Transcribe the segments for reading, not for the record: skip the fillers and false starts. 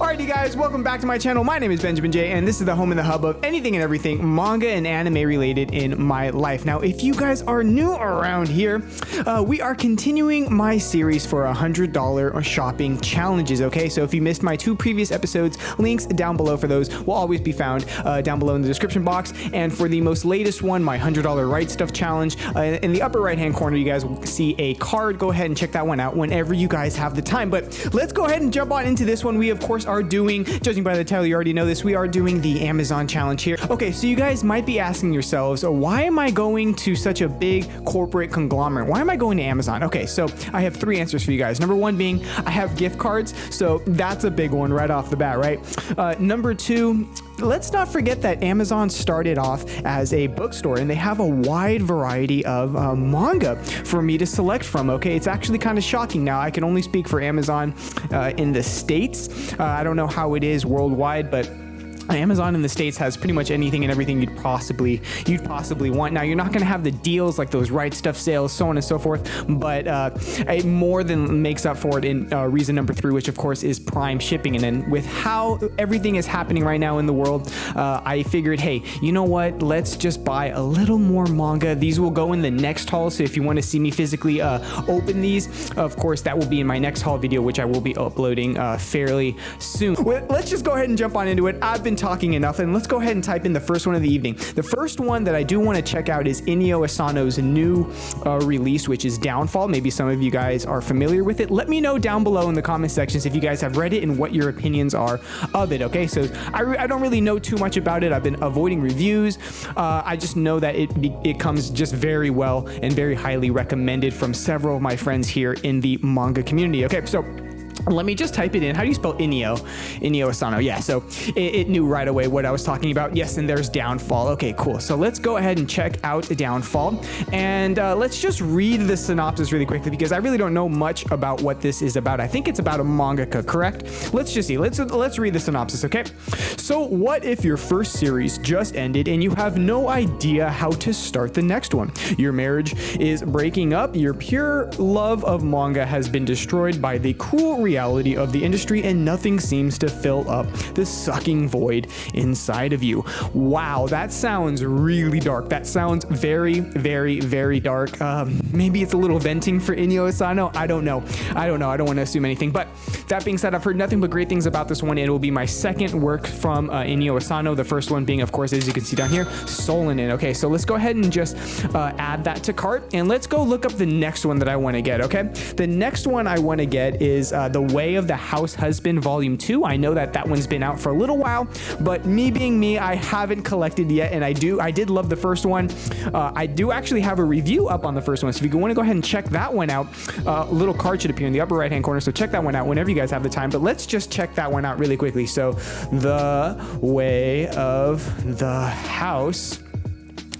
Alrighty guys, welcome back to my channel. My name is Benjamin J, and this is the home and the hub of anything and everything manga and anime related in my life. Now, if you guys are new around here, we are continuing my series for $100 shopping challenges, okay? So if you missed my 2 previous episodes, links down below for those will always be found down below in the description box. And for the most latest one, my $100 Right Stuff challenge, in the upper right hand corner, you guys will see a card. Go ahead and check that one out whenever you guys have the time. But let's go ahead and jump on into this one. We, of course, are doing, judging by the title, you already know this, we are doing the Amazon challenge here. Okay, so you guys might be asking yourselves, why am I going to such a big corporate conglomerate? Why am I going to Amazon? Okay, so I have 3 answers for you guys. Number 1 being I have gift cards, so that's a big one right off the bat, right? Number 2, let's not forget that Amazon started off as a bookstore and they have a wide variety of manga for me to select from, okay? It's actually kind of shocking. Now, I can only speak for Amazon in the States. I don't know how it is worldwide, but Amazon in the States has pretty much anything and everything you'd possibly want. Now, you're not going to have the deals like those Right Stuff sales, so on and so forth, but it more than makes up for it in reason number 3, which of course is Prime shipping. And then with how everything is happening right now in the world, I figured, hey, you know what? Let's just buy a little more manga. These will go in the next haul. So if you want to see me physically open these, of course, that will be in my next haul video, which I will be uploading fairly soon. Well, let's just go ahead and jump on into it. I've been talking enough, and let's go ahead and type in the first one of the evening. The first one that I do want to check out is Inio Asano's new release, which is Downfall. Maybe some of you guys are familiar with it. Let me know down below in the comment sections if you guys have read it and what your opinions are of it, okay? So I don't really know too much about it. I've been avoiding reviews. I just know that it comes just very well and very highly recommended from several of my friends here in the manga community. Okay, so let me just type it in. How do you spell Inio? Inio Asano. Yeah, so it knew right away what I was talking about. Yes, and there's Downfall. Okay, cool. So let's go ahead and check out Downfall. And let's just read the synopsis really quickly because I really don't know much about what this is about. I think it's about a mangaka, correct? Let's just see. Let's read the synopsis, okay? So what if your first series just ended and you have no idea how to start the next one? Your marriage is breaking up. Your pure love of manga has been destroyed by the cruel reality of the industry, and nothing seems to fill up the sucking void inside of you. Wow, that sounds really dark. That sounds very, very, very dark. Maybe it's a little venting for Inio Asano. I don't know. I don't want to assume anything. But that being said, I've heard nothing but great things about this one. It will be my second work from Inio Asano. The first one being, of course, as you can see down here, Solanin. Okay, so let's go ahead and just add that to cart, and let's go look up the next one that I want to get, okay? The next one I want to get is The Way of the House Husband Volume 2. I know that one's been out for a little while, but me being me, I haven't collected yet, and I did love the first one. I do actually have a review up on the first one, so if you want to go ahead and check that one out, a little card should appear in the upper right hand corner, so check that one out whenever you guys have the time. But let's just check that one out really quickly. So The Way of the House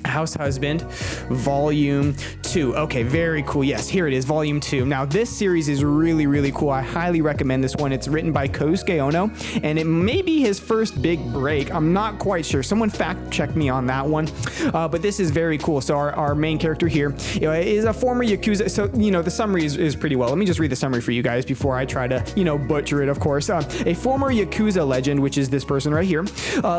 Husband Volume 2. Okay, very cool. Yes, here it is, Volume 2. Now, this series is really, really cool. I highly recommend this one. It's written by Kosuke Ono, and it may be his first big break. I'm not quite sure. Someone fact check me on that one. But this is very cool. So our main character here is a former Yakuza. So, the summary is pretty well. Let me just read the summary for you guys before I try to, butcher it, of course. A former Yakuza legend, which is this person right here,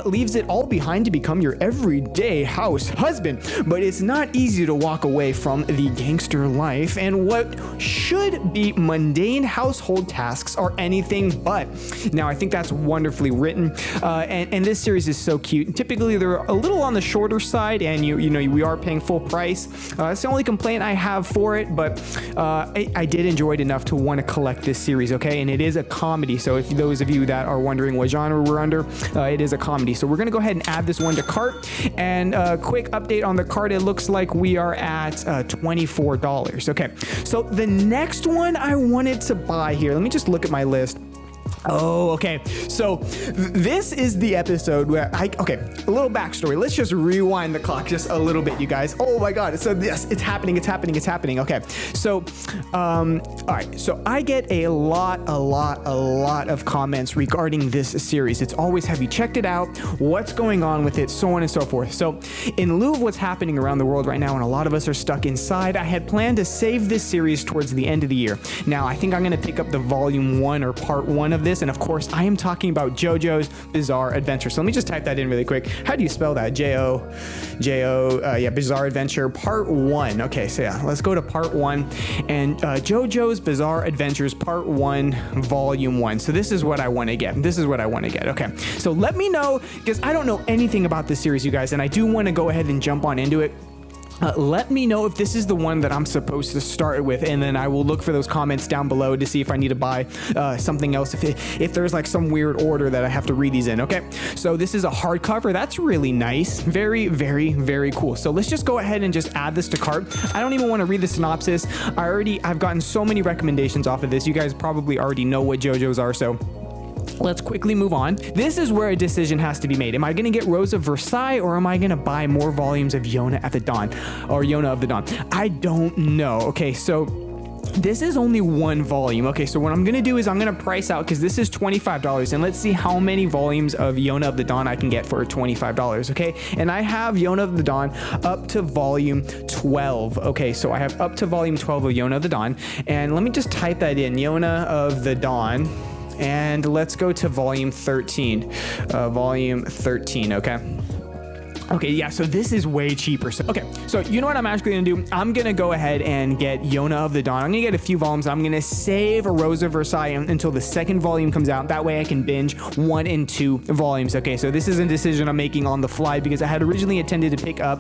leaves it all behind to become your everyday house husband. But it's not easy to walk away from the gangster life, and what should be mundane household tasks are anything but. Now, I think that's wonderfully written, and this series is so cute. Typically, they're a little on the shorter side, and we are paying full price. It's the only complaint I have for it, but I did enjoy it enough to want to collect this series, okay? And it is a comedy, so if those of you that are wondering what genre we're under, it is a comedy. So we're going to go ahead and add this one to cart, and quick update on the cart, it looks like we are at $24. Okay, so the next one I wanted to buy here, let me just look at my list. Oh, okay. So this is the episode where okay, a little backstory. Let's just rewind the clock just a little bit, you guys. Oh my God. So yes, it's happening. Okay. So, all right. So I get a lot of comments regarding this series. It's always, have you checked it out? What's going on with it? So on and so forth. So in lieu of what's happening around the world right now, and a lot of us are stuck inside, I had planned to save this series towards the end of the year. Now, I think I'm going to pick up the volume 1 or part 1 of this this. And of course, I am talking about JoJo's Bizarre Adventure. So let me just type that in really quick. How do you spell that? Yeah, Bizarre Adventure Part 1. Okay, so yeah, let's go to Part 1. And JoJo's Bizarre Adventures Part 1, Volume 1. So this is what I want to get. Okay, so let me know, because I don't know anything about this series, you guys, and I do want to go ahead and jump on into it. Let me know if this is the one that I'm supposed to start with, and then I will look for those comments down below to see if I need to buy something else, if there's like some weird order that I have to read these in. Okay, so this is a hardcover. That's really nice. Very, very, very cool. So let's just go ahead and just add this to cart. I don't even want to read the synopsis. I've gotten so many recommendations off of this. You guys probably already know what JoJo's are, so let's quickly move on. This is where a decision has to be made. Am I going to get Rose of Versailles, or am I going to buy more volumes of Yona of the Dawn? I don't know. Okay, so this is only one volume. Okay, so what I'm going to do is I'm going to price out, because this is $25, and let's see how many volumes of Yona of the Dawn I can get for $25. Okay, and I have Yona of the Dawn up to volume 12. Okay, so I have up to volume 12 of Yona of the Dawn, and let me just type that in, Yona of the Dawn. And let's go to volume 13. Okay. Okay, yeah, so this is way cheaper. So, okay, so you know what I'm actually gonna do? I'm gonna go ahead and get Yona of the Dawn. I'm gonna get a few volumes. I'm gonna save a Rose of Versailles until the second volume comes out. That way I can binge 1 and 2 volumes. Okay, so this is a decision I'm making on the fly, because I had originally intended to pick up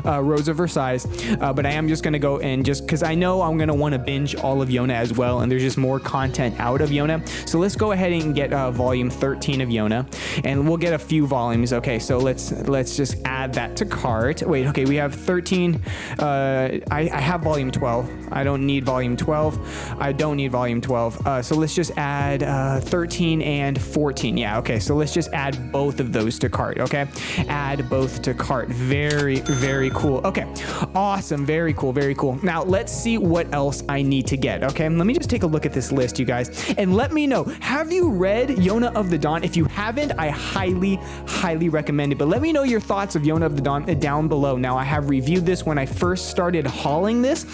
Rose of Versailles, but I am just gonna go and because I know I'm gonna wanna binge all of Yona as well, and there's just more content out of Yona. So let's go ahead and get volume 13 of Yona, and we'll get a few volumes. Okay, so let's just add that to cart. Wait, okay, we have 13. I have volume 12. I don't need volume 12. So let's just add 13 and 14. Yeah, okay, so let's just add both of those to cart. Okay, add both to cart. Very, very cool. Okay, awesome. Very cool, very cool. Now let's see what else I need to get. Okay, let me just take a look at this list, you guys, and let me know, have you read Yona of the Dawn? If you haven't, I highly, highly recommend it. But let me know your thoughts of Yona of the Dawn down below. Now, I have reviewed this when I first started hauling this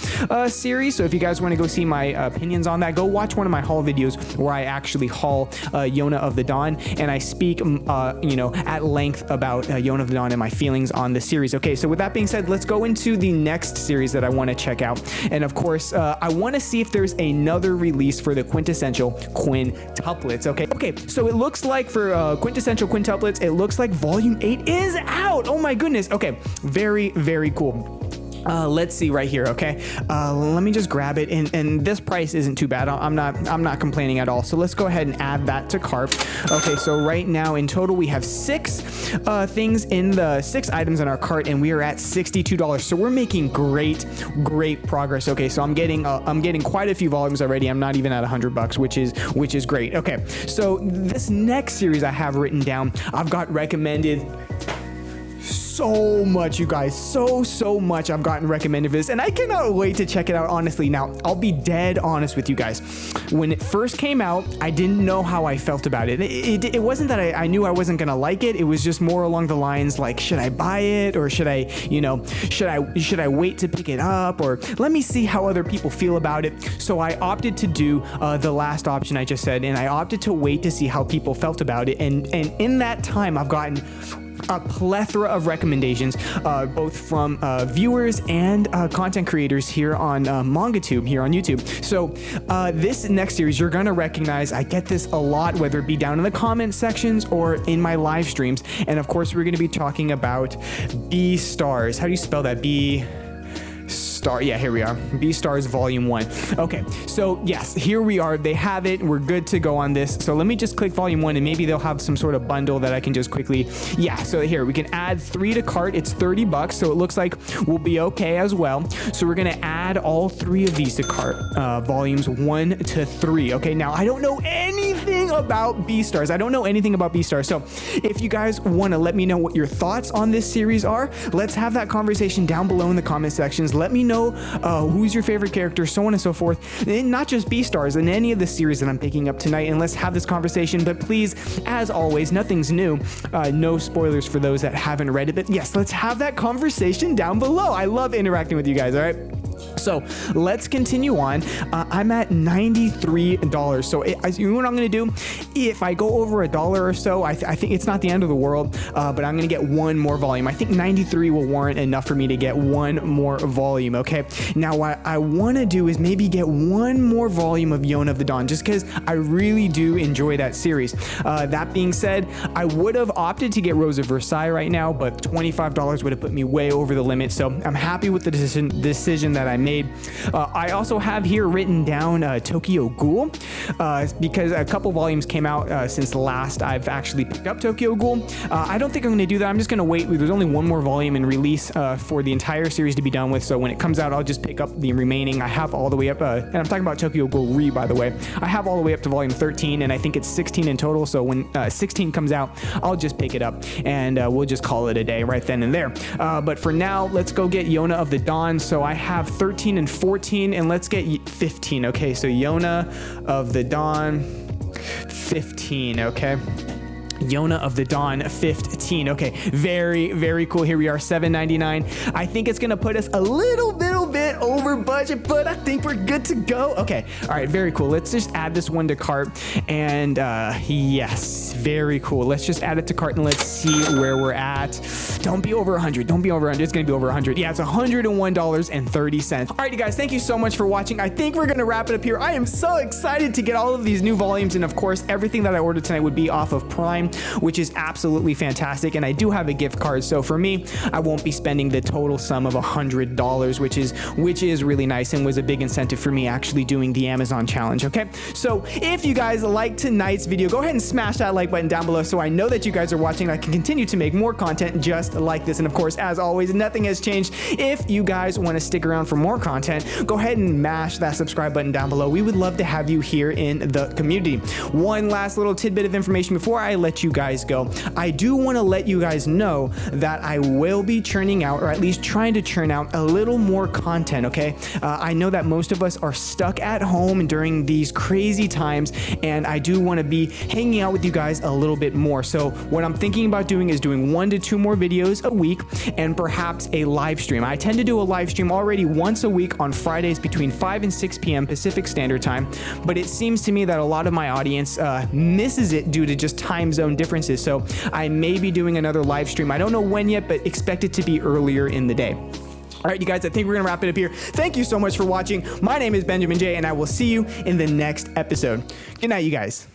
series, so if you guys want to go see my opinions on that, go watch one of my haul videos where I actually haul Yona of the Dawn, and I speak at length about Yona of the Dawn and my feelings on the series. Okay, so with that being said, let's go into the next series that I want to check out, and of course I want to see if there's another release for the quintessential quintuplets. Okay, so it looks like for quintessential quintuplets, it looks like volume 8 is out. Oh my goodness. Okay, very, very cool. Let's see right here. Okay, let me just grab it, and this price isn't too bad. I'm not complaining at all. So let's go ahead and add that to cart. Okay, so right now in total we have 6 items in our cart, and we are at $62. So we're making great progress. Okay, so I'm getting quite a few volumes already. I'm not even at $100, which is great. Okay, so this next series I have written down, I've got recommended so much, you guys, so much I've gotten recommended for this, and I cannot wait to check it out, honestly. Now, I'll be dead honest with you guys. When it first came out, I didn't know how I felt about it. It wasn't that I knew I wasn't gonna like it. It was just more along the lines like, should I buy it, or should I wait to pick it up, or let me see how other people feel about it. So I opted to do the last option I just said, and I opted to wait to see how people felt about it, and in that time I've gotten a plethora of recommendations, both from viewers and content creators here on MangaTube, here on YouTube. So this next series, you're gonna recognize, I get this a lot, whether it be down in the comment sections or in my live streams. And of course, we're gonna be talking about Beastars. How do you spell that? Yeah, here we are. Beastars Volume 1. Okay, so yes, here we are. They have it. We're good to go on this. So let me just click Volume 1, and maybe they'll have some sort of bundle that I can just quickly... Yeah, so here, we can add 3 to cart. It's $30, so it looks like we'll be okay as well. So we're going to add all 3 of these to cart, Volumes 1 to 3. Okay, now, I don't know anything about Beastars. So if you guys want to let me know what your thoughts on this series are, let's have that conversation down below in the comment sections. Let me know who's your favorite character, so on and so forth, and not just Beastars, in any of the series that I'm picking up tonight, and let's have this conversation. But please, as always, nothing's new, no spoilers for those that haven't read it, but yes, let's have that conversation down below. I love interacting with you guys. All right, So let's continue on. I'm at $93. So you know what I'm going to do? If I go over $1 or so, I think it's not the end of the world, but I'm going to get one more volume. I think 93 will warrant enough for me to get one more volume. Okay. Now what I want to do is maybe get one more volume of Yona of the Dawn, just because I really do enjoy that series. That being said, I would have opted to get Rose of Versailles right now, but $25 would have put me way over the limit. So I'm happy with the decision that I made. I also have here written down Tokyo Ghoul because a couple volumes came out since last I've actually picked up Tokyo Ghoul. I don't think I'm going to do that. I'm just going to wait. There's only one more volume in release for the entire series to be done with. So when it comes out, I'll just pick up the remaining. I have all the way up, and I'm talking about Tokyo Ghoul Re, by the way. I have all the way up to volume 13, and I think it's 16 in total. So when 16 comes out, I'll just pick it up, and we'll just call it a day right then and there. But for now, let's go get Yona of the Dawn. So I have 13 and 14, and let's get 15. Okay, so Yona of the Dawn 15. Okay, Yona of the Dawn 15. Okay, very cool. Here we are, $7.99. I think it's gonna put us a little bit over budget, but I think we're good to go. Okay, all right, very cool. Let's just add this one to cart, and yes, very cool. Let's just add it to cart and let's see where we're at. Don't be over 100. Don't be over 100. It's gonna be over 100. Yeah, it's $101.30. All right, you guys, thank you so much for watching. I think we're gonna wrap it up here. I am so excited to get all of these new volumes, and of course, everything that I ordered tonight would be off of Prime, which is absolutely fantastic. And I do have a gift card, so for me, I won't be spending the total sum of $100, which is really nice and was a big incentive for me actually doing the Amazon challenge. Okay, so if you guys liked tonight's video, go ahead and smash that like button down below so I know that you guys are watching. I can continue to make more content just like this. And of course, as always, nothing has changed. If you guys want to stick around for more content, go ahead and mash that subscribe button down below. We would love to have you here in the community. One last little tidbit of information before I let you guys go. I do want to let you guys know that I will be churning out, or at least trying to churn out, a little more content. Okay, I know that most of us are stuck at home during these crazy times, and I do want to be hanging out with you guys a little bit more. So what I'm thinking about doing is doing 1 to 2 more videos a week, and perhaps a live stream. I tend to do a live stream already once a week on Fridays between 5 and 6 p.m. Pacific Standard Time, but it seems to me that a lot of my audience misses it due to just time zone differences. So I may be doing another live stream. I don't know when yet, but expect it to be earlier in the day. All right, you guys, I think we're gonna wrap it up here. Thank you so much for watching. My name is Benjamin J, and I will see you in the next episode. Good night, you guys.